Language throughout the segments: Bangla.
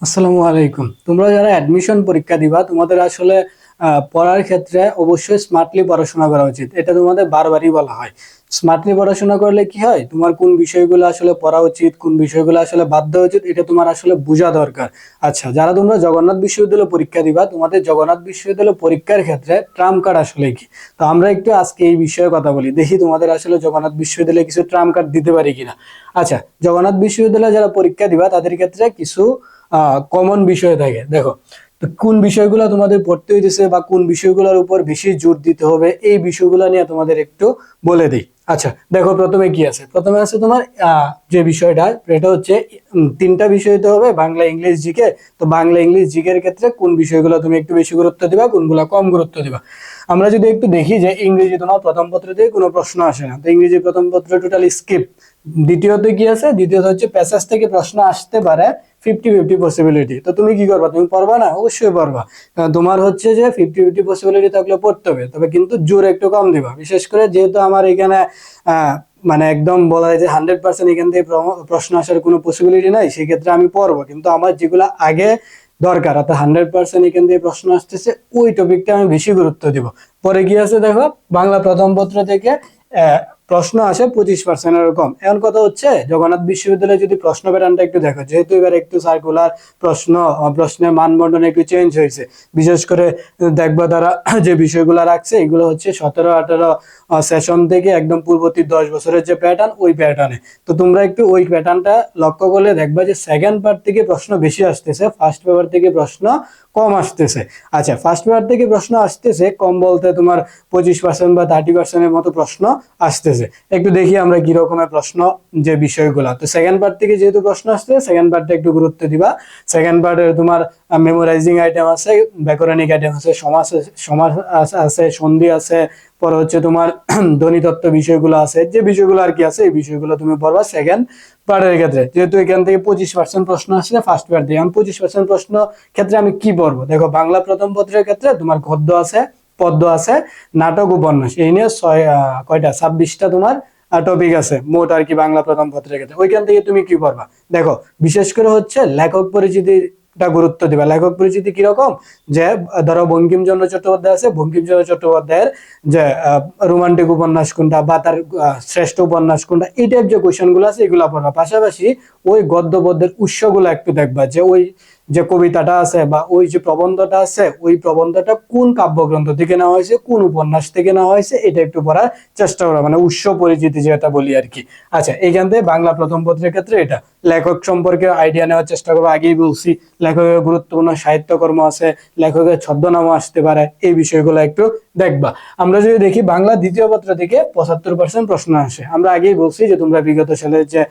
আসসালামু আলাইকুম। তোমরা যারা অ্যাডমিশন পরীক্ষা দিবা তোমাদের আসলে পড়ার ক্ষেত্রে অবশ্যই স্মার্টলি পড়াশোনা করা উচিত। এটা তোমাদের বারবারই বলা হয়। স্মার্টলি পড়াশোনা করলে কি হয়, তোমার কোন বিষয়গুলো আসলে পড়া উচিত, কোন বিষয়গুলো আসলে বাদ দেওয়া উচিত, এটা তোমার আসলে বোঝা দরকার। আচ্ছা, যারা তোমরা জগন্নাথ বিশ্ববিদ্যালয়ে পরীক্ষা দিবা, তোমাদের জগন্নাথ বিশ্ববিদ্যালয় পরীক্ষার ক্ষেত্রে ট্রাম্প কার্ড আসলে কি? তো আমরা একটু আজকে এই বিষয়ে কথা বলি, দেখি তোমাদের আসলে জগন্নাথ বিশ্ববিদ্যালয়ে কিছু ট্রাম্প কার্ড দিতে পারি কিনা। আচ্ছা, জগন্নাথ বিশ্ববিদ্যালয়ে যারা পরীক্ষা দিবা তাদের ক্ষেত্রে কিছু কমন বিষয় থাকে। দেখো, তো কোন বিষয়গুলো তোমাদের পড়তে হইতেছে বা কোন বিষয়গুলোর উপর বেশি জোর দিতে হবে, এই বিষয়গুলো নিয়ে তোমাদের একটু বলে দিই। আচ্ছা দেখো, প্রথমে কি আছে, প্রথমে আছে তোমার যে বিষয়টা, এটা হচ্ছে তিনটা বিষয় হতে হবে, বাংলা ইংলিশ জিকে। তো বাংলা ইংলিশ জিকের ক্ষেত্রে কোন বিষয়গুলো তুমি একটু বেশি গুরুত্ব দিবা, কোনগুলো কম গুরুত্ব দিবা। আমরা যদি একটু দেখি যে ইংরেজি তোমার প্রথম পত্র থেকে কোনো প্রশ্ন আসে না, তো ইংরেজি প্রথম পত্র টোটালি স্কিপ। দ্বিতীয়ত কি আছে, দ্বিতীয়ত হচ্ছে প্যাসেজ থেকে প্রশ্ন আসতে পারে 50-50 পসিবিলিটি। তো তুমি কি করবা, তুমি পড়বা না? অবশ্যই পড়বা। কারণ তোমার হচ্ছে যে 50-50 পসিবিলিটি থাকলে পড়তে হবে, তবে কিন্তু জোর একটু কম দিবা। বিশেষ করে যেহেতু আমার এখানে আহ মানে একদম বলা যায় যে 100% এখান থেকে প্রশ্ন আসার কোনো পসিবিলিটি নাই, সেক্ষেত্রে আমি পড়বো, কিন্তু আমার যেগুলো আগে দরকার, অর্থাৎ 100% এখান থেকে প্রশ্ন আসতেছে, ওই টপিকটা আমি বেশি গুরুত্ব দিব। পরে কি আছে দেখো, বাংলা প্রথম পত্র থেকে আহ, প্রশ্ন আসে 25% এরকম। এখন কথা হচ্ছে, জগন্নাথ বিশ্ববিদ্যালয়ে যদি প্রশ্ন প্যাটার্নটা একটু দেখো, যেহেতু এবার একটু সার্কুলার প্রশ্ন, প্রশ্নের মানবন্ধন একটু চেঞ্জ হয়েছে। বিশেষ করে দেখবা তারা যে বিষয়গুলো রাখছে, এগুলো হচ্ছে 17-18 সেশন থেকে একদম পূর্ববর্তী 10 বছরের যে প্যাটার্ন, ওই প্যাটার্নে। তো তোমরা একটু ওই প্যাটার্নটা লক্ষ্য করলে দেখবা যে সেকেন্ড পার্ট থেকে প্রশ্ন বেশি আসতেছে, ফার্স্ট পেপার থেকে প্রশ্ন কম আসতেছে। আচ্ছা, ফার্স্ট পেপার থেকে প্রশ্ন আসতেছে কম বলতে তোমার 25% বা 30%-এর মতো প্রশ্ন আসতেছে। একটু দেখি আমরা কি রকমের প্রশ্ন, যে বিষয়গুলো। তো সেকেন্ড পার্ট থেকে যেহেতু প্রশ্ন আসছে, সেকেন্ড পার্টটা একটু গুরুত্ব দিবা। সেকেন্ড পার্টে তোমার মেমোরাইজিং আইটেম আছে, ব্যাকরণিক আইটেম আছে, সমাস আছে, সন্ধি আছে, পরে হচ্ছে তোমার ধ্বনিতত্ত্ব বিষয়গুলো আছে, যে বিষয়গুলো আর কি আছে, এই বিষয়গুলো তুমি পড়বা সেকেন্ড পার্টের ক্ষেত্রে। যেহেতু এখান থেকে 25% প্রশ্ন আসছে ফার্স্ট পার্ট দিয়ে, আমি 25% প্রশ্ন ক্ষেত্রে আমি কি পড়বো? দেখো, বাংলা প্রথম পত্রের ক্ষেত্রে তোমার গদ্য আছে, পদ্য আছে, নাটক, উপন্যাস, এই নিয়ে কয়টা 26টা তোমার টপিক আছে মোট আর কি, বাংলা প্রথম পত্রের ক্ষেত্রে। ওইখান থেকে তুমি কি করবা? দেখো, বিশেষ করে হচ্ছে লেখক পরিচিতিটা গুরুত্ব দিবা। লেখক পরিচিতি কিরকম, যে ধরো বঙ্কিমচন্দ্র চট্টোপাধ্যায় আছে, বঙ্কিমচন্দ্র চট্টোপাধ্যায়ের যে রোমান্টিক উপন্যাস কোনটা বা তার শ্রেষ্ঠ উপন্যাস কোনটা, এই টাইপ যে কোয়েশ্চেন গুলো আছে এগুলো পড়বা। পাশাপাশি ওই গদ্য পদ্যের উৎসগুলো একটু দেখবা, যে ওই যে কবিতাটা আছে বা ওই যে প্রবন্ধটা আছে, ওই প্রবন্ধটা কোন কাব্যগ্রন্থ থেকে নেওয়া হয়েছে, কোন উপন্যাস থেকে নেওয়া হয়েছে, এটা একটু পড়ার চেষ্টা করা, মানে উৎস পরিচিতি যেটা বলি আর কি। আচ্ছা, এইখান থেকে বাংলা প্রথম পত্রের ক্ষেত্রে এটা লেখক সম্পর্কে আইডিয়া নেওয়ার চেষ্টা করবো। আগেই বলছি, লেখকের গুরুত্বপূর্ণ সাহিত্যকর্ম আছে, লেখকের ছদ্মনাম আসতে পারে, এই বিষয়গুলো একটু দেখবা। আমরা যদি দেখি, বাংলা দ্বিতীয় পত্র থেকে 75% প্রশ্ন আসে। আমরা আগেই বলছি যে তোমরা বিগত সালের যে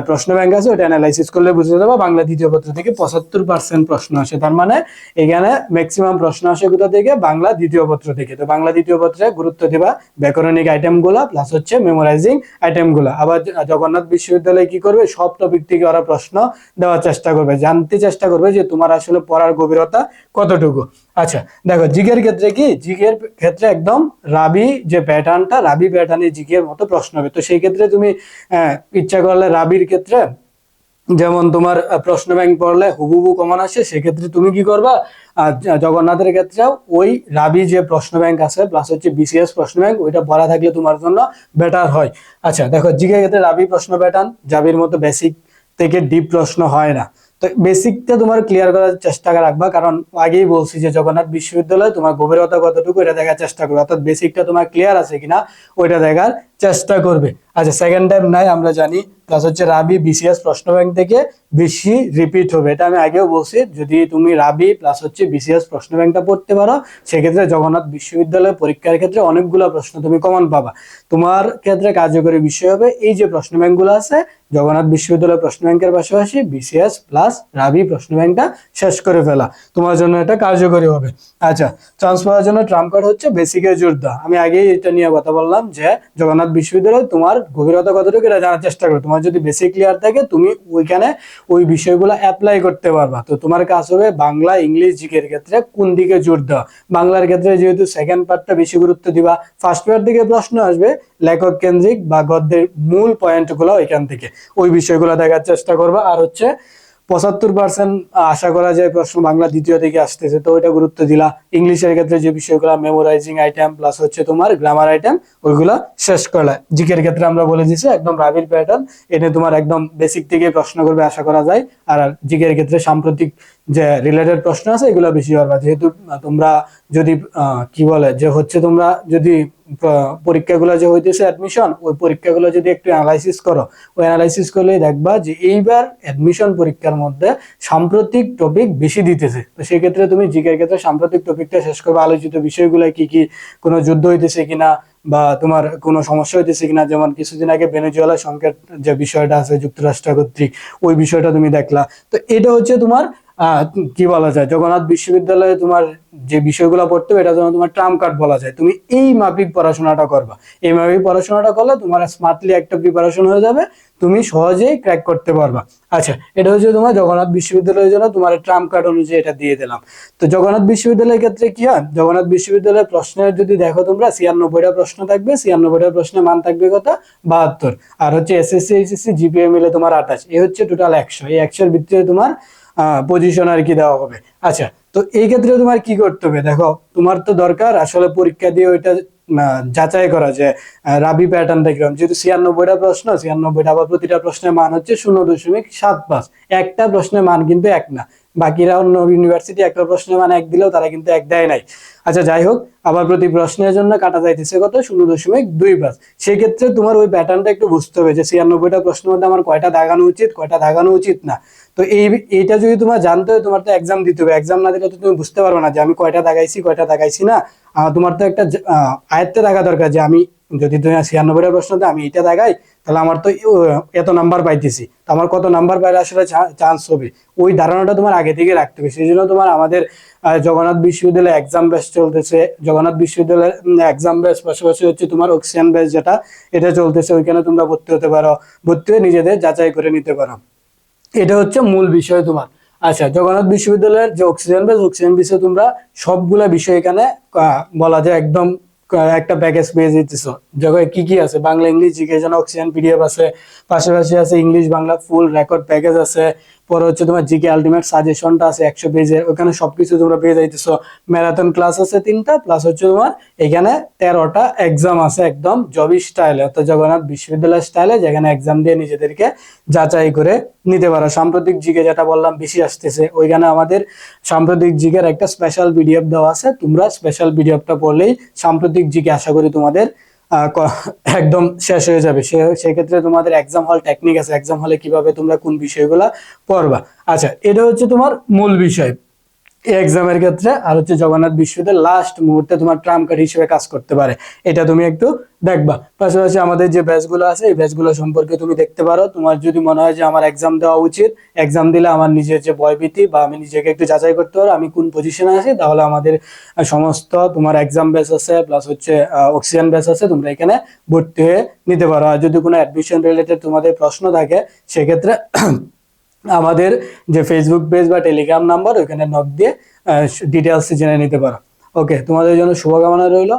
প্রশ্ন ব্যাংক আছে, ওটা অ্যানালাইসিস করলে বুঝতে যাবো, বাংলা দ্বিতীয় পত্র থেকে 75% প্রশ্ন আসে। তার মানে এখানে ম্যাক্সিমাম প্রশ্ন আসে কোথা থেকে? বাংলা দ্বিতীয় পত্র থেকে। তো বাংলা দ্বিতীয় পত্রে গুরুত্ব দিবা ব্যাকরণিক আইটেম গুলা, প্লাস হচ্ছে মেমোরাইজিং আইটেম গুলা। আবার জগন্নাথ বিশ্ববিদ্যালয় কি করবে, সব টপিক থেকে ওরা প্রশ্ন দেওয়ার চেষ্টা করবে, জানতে চেষ্টা করবে যে তোমার আসলে পড়ার গভীরতা কতটুকু। আচ্ছা দেখো, জিকের ক্ষেত্রে কি, জিকের ক্ষেত্রে একদম রাবি যে প্যাটার্নটা, রাবি প্যাটার্নে জিকের মতো প্রশ্ন হবে। তো সেই ক্ষেত্রে তুমি ইচ্ছা করলে রাবির ক্ষেত্রে যেমন তোমার প্রশ্ন ব্যাংক পড়লে হুবহু কমন আসে, সেক্ষেত্রে তুমি কি করবা, জগন্নাথের ক্ষেত্রেও ওই রাবি যে প্রশ্ন ব্যাংক আছে, প্লাস হচ্ছে বিসিএস প্রশ্ন ব্যাংক, ওইটা পড়া থাকলে তোমার জন্য বেটার হয়। আচ্ছা দেখো, জিকে ক্ষেত্রে রাবি প্রশ্ন প্যাটার্ন, জাবির মতো বেসিক থেকে ডিপ প্রশ্ন হয় না। তো বেসিকটা তোমার ক্লিয়ার করার চেষ্টা রাখবা, কারণ আগেই বলছি যে জগন্নাথ বিশ্ববিদ্যালয় তোমার গভীরতা কতটুকু এটা দেখার চেষ্টা করবে, অর্থাৎ বেসিকটা তোমার ক্লিয়ার আছে কিনা ওইটা দেখার চেষ্টা করবে। আচ্ছা, সেকেন্ড টাইম নাই আমরা জানি, প্লাস হচ্ছে রাবি বিসিএস প্রশ্ন ব্যাংক থেকে বেশি রিপিট হবে, এটা আমি আগেও বলছি। যদি তুমি রাবি প্লাস হচ্ছে বিসিএস প্রশ্ন ব্যাংকটা পড়তে পারো, সেক্ষেত্রে জগন্নাথ বিশ্ববিদ্যালয় পরীক্ষার ক্ষেত্রে অনেকগুলো প্রশ্ন তুমি কমন পাবা। তোমার ক্ষেত্রে কার্যকরী বিষয় হবে এই যে প্রশ্ন ব্যাংকগুলো আছে, জগন্নাথ বিশ্ববিদ্যালয় প্রশ্ন ব্যাংকের পাশাপাশি বিসিএস প্লাস রাবি প্রশ্ন ব্যাংকটা শেষ করে ফেলা তোমার জন্য এটা কার্যকরী হবে। আচ্ছা, চান্স পাওয়ার জন্য ট্রাম্প কার্ড হচ্ছে বেসিকের জোর দেওয়া। আমি আগেই এটা নিয়ে কথা বললাম যে জগন্নাথ বিশ্ববিদ্যালয় তোমার গভীরতা কতটুকু এটা জানার চেষ্টা করো। তোমার যদি বেসিক ক্লিয়ার থাকে, তুমি ওইখানে ওই বিষয়গুলো অ্যাপ্লাই করতে পারবা। তো তোমার কাজ হবে বাংলা ইংলিশ জিকের ক্ষেত্রে কোন দিকে জোর দেওয়া। বাংলার ক্ষেত্রে যেহেতু সেকেন্ড পার্টটা বেশি গুরুত্ব দিবা, ফার্স্ট পার্ট থেকে প্রশ্ন আসবে লেখক কেন্দ্রিক বা গদ্যের মূল পয়েন্ট গুলো এখান থেকে, ওই বিষয়গুলো দেখার চেষ্টা করবা। আর হচ্ছে 75% আশা করা যায় প্রশ্ন বাংলা দ্বিতীয় থেকে আসতেছে, তো ওইটা গুরুত্ব দিলা। ইংলিশের ক্ষেত্রে যে বিষয়গুলো মেমোরাইজিং আইটেম প্লাস হচ্ছে তোমার গ্রামার আইটেম ওইগুলা শেষ করলা। জিকের ক্ষেত্রে আমরা বলে দিছি একদম রাবির প্যাটার্ন, এটা তোমার একদম বেসিক থেকে প্রশ্ন করবে আশা করা যায়। আর জিকের ক্ষেত্রে সাম্প্রতিক যে রিলেটেড প্রশ্ন আছে এগুলো বেশি পারবা, যেহেতু তোমরা যদি কি বলে যে হচ্ছে তোমরা যদি পরীক্ষাগুলো যে হইতেছে অ্যাডমিশন, ওই পরীক্ষাগুলো যদি একটু অ্যানালাইসিস করো, ওই অ্যানালাইসিস করলে দেখবা যে এইবার অ্যাডমিশন পরীক্ষার মধ্যে সাম্প্রতিক টপিক বেশি দিতেছে। তো সেই ক্ষেত্রে তুমি জিকের ক্ষেত্রে সাম্প্রতিক টপিকটা শেষ করবে, আলোচিত বিষয়গুলো কি কি, কোনো যুদ্ধ হইতেছে কিনা বা তোমার কোনো সমস্যা হইতেছে কিনা, যেমন কিছুদিন আগে ভেনেজুয়েলা সংকট যে বিষয়টা আছে যুক্তরাষ্ট্র কর্তৃক, ওই বিষয়টা তুমি দেখলা। তো এটা হচ্ছে তোমার কি বলা যায়, জগন্নাথ বিশ্ববিদ্যালয়ে তোমার যে বিষয়গুলো পড়তে হবে এটা যেন তোমার ট্রাম্প কার্ড বলা যায়। তুমি এই মাফিক পড়াশোনাটা করবা, এই মাফিক পড়াশোনাটা করলে তোমার স্মার্টলি একটা প্রিপারেশন হয়ে যাবে, তুমি সহজেই ক্র্যাক করতে পারবা। আচ্ছা, এটা হচ্ছে তোমার জগন্নাথ বিশ্ববিদ্যালয়ের জন্য তোমার ট্রাম্প কার্ড অনুযায়ী এটা দিয়ে দিলাম। তো জগন্নাথ বিশ্ববিদ্যালয়ের ক্ষেত্রে কি হয়, জগন্নাথ বিশ্ববিদ্যালয়ের প্রশ্নের যদি দেখো তোমরা 96টা প্রশ্ন থাকবে, 96টা প্রশ্নের মান থাকবে কত, 72। আর হচ্ছে এসএসসি এইচএসসি জিপিএ মিলে তোমার 28, এই হচ্ছে টোটাল 100। এই 100-এর ভিত্তিতে তোমার পজিশন আর কি দেওয়া হবে। আচ্ছা, তো এই ক্ষেত্রে তোমার কি করতে হবে, দেখো তোমার তো দরকার আসলে পরীক্ষা দিয়ে ওইটা যাচাই করা যে রাবি প্যাটার্নটা কিরকম। যেহেতু 96টা প্রশ্ন, 96টা আবার প্রতিটা প্রশ্নের মান হচ্ছে 0.75, একটা প্রশ্নের মান কিন্তু 1 না। বাকিরা অন্য ইউনিভার্সিটি একটা প্রশ্নের মান 1 দিলেও তারা কিন্তু 1 দেয় নাই। আচ্ছা যাই হোক, আবার প্রতি প্রশ্নের জন্য কাটা যাইতেছে কত, 0.25। সেই ক্ষেত্রে তোমার ওই প্যাটার্নটা একটু বুঝতে হবে যে 96টা প্রশ্নের মধ্যে আমার কয়টা দাগানো উচিত, কয়টা দাগানো উচিত না। তো এইটা যদি তোমার জানতে হয়, তোমার তো এক্সাম দিতে হবে, এক্সাম না দিলে তো তুমি বুঝতে পারবে না যে আমি কয়টা দাগাইছি কয়টা দাগাইছি না। তোমার তো একটা আয়ত্তে থাকা দরকার যে আমি যদি তুমি 96টা প্রশ্নতে আমি এটা দাগাই, তাহলে আমার তো এত নাম্বার পাইতেছি, তো আমার কত নাম্বার পাইলে আসলে চান্স হবে, ওই ধারণাটা তোমার আগে থেকে রাখতে হবে। সেই জন্য তোমার আমাদের জগন্নাথ বিশ্ববিদ্যালয়ে এক্সাম ব্যাচ চলতেছে, জগন্নাথ বিশ্ববিদ্যালয়ের এক্সাম ব্যাচ পাশাপাশি হচ্ছে তোমার অক্সিজেন ব্যাচ যেটা, এটা চলতেছে, ওইখানে তোমরা ভর্তি হতে পারো, ভর্তি হয়ে নিজেদের যাচাই করে নিতে পারো। এটা হচ্ছে মূল বিষয় তোমার। আচ্ছা, জগন্নাথ বিশ্ববিদ্যালয়ের যে অক্সিজেন বেস, অক্সিজেন বেসে তোমরা সবগুলা বিষয় এখানে বলা যায় একদম একটা প্যাকেজ পেয়ে যেতেছো। জগয়ে কি কি আছে, বাংলা ইংলিশ জিকে জন্য অক্সিজেন পিডিএফ আছে, পাশাপাশি আছে ইংলিশ বাংলা ফুল রেকর্ড প্যাকেজ আছে, পরে হচ্ছে তোমার জিকে আলটিমেট সাজেশনটা আছে 100 পেজের, ওখানে সবকিছু তোমরা পেয়ে যাইতেছো। ম্যারাথন ক্লাস আছে 3টা, প্লাস হচ্ছে তোমার এখানে 13টা এক্সাম আছে একদম জবি স্টাইলে, অর্থাৎ জগন্নাথ বিশ্ববিদ্যালয় স্টাইলে, যেখানে এক্সাম দিয়ে নিজেদেরকে যাচাই করে নিতে পারো। সাম্প্রতিক জিকে যেটা বললাম বেশি আসতেছে, ওইখানে আমাদের সাম্প্রতিক জিকের একটা স্পেশাল পিডিএফ দেওয়া আছে, তোমরা স্পেশাল পিডিএফটা পড়লেই সাম্প্রতিক জিকে আশা করি তোমাদের একদম শেষ হয়ে যাবে। সেক্ষেত্রে তোমাদের এক্সাম হল টেকনিক আছে, এক্সাম হলে কিভাবে তোমরা কোন বিষয়গুলা পড়বা। আচ্ছা, এটা হচ্ছে তোমার মূল বিষয় এক্সামের ক্ষেত্রে। আর হচ্ছে জগন্নাথ বিশ্ববিদ্যালয় লাস্ট মুহূর্তে তোমার ট্রাম্প কার্ড হিসেবে কাজ করতে পারে, এটা তুমি একটু দেখবা। পাশাপাশি আমাদের যে ব্যাচগুলো আছে এই ব্যাচগুলো সম্পর্কে তুমি দেখতে পারো। তোমার যদি মনে হয় যে আমার এক্সাম দেওয়া উচিত, এক্সাম দিলে আমার নিজের যে ভয়ভীতি বা আমি নিজেকে একটু যাচাই করতে পারো আমি কোন পজিশনে আছি, তাহলে আমাদের সমস্ত তোমার এক্সাম ব্যাচ আছে, প্লাস হচ্ছে অক্সিজেন ব্যাচ আছে, তোমরা এখানে ভর্তি হয়ে নিতে পারো। আর যদি কোনো অ্যাডমিশন রিলেটেড তোমাদের প্রশ্ন থাকে, সেক্ষেত্রে আমাদের যে ফেসবুক পেজ বা টেলিগ্রাম নাম্বার, ওইখানে নক দিয়ে ডিটেলস জেনে নিতে পারো। ওকে, তোমাদের জন্য শুভকামনা রইল।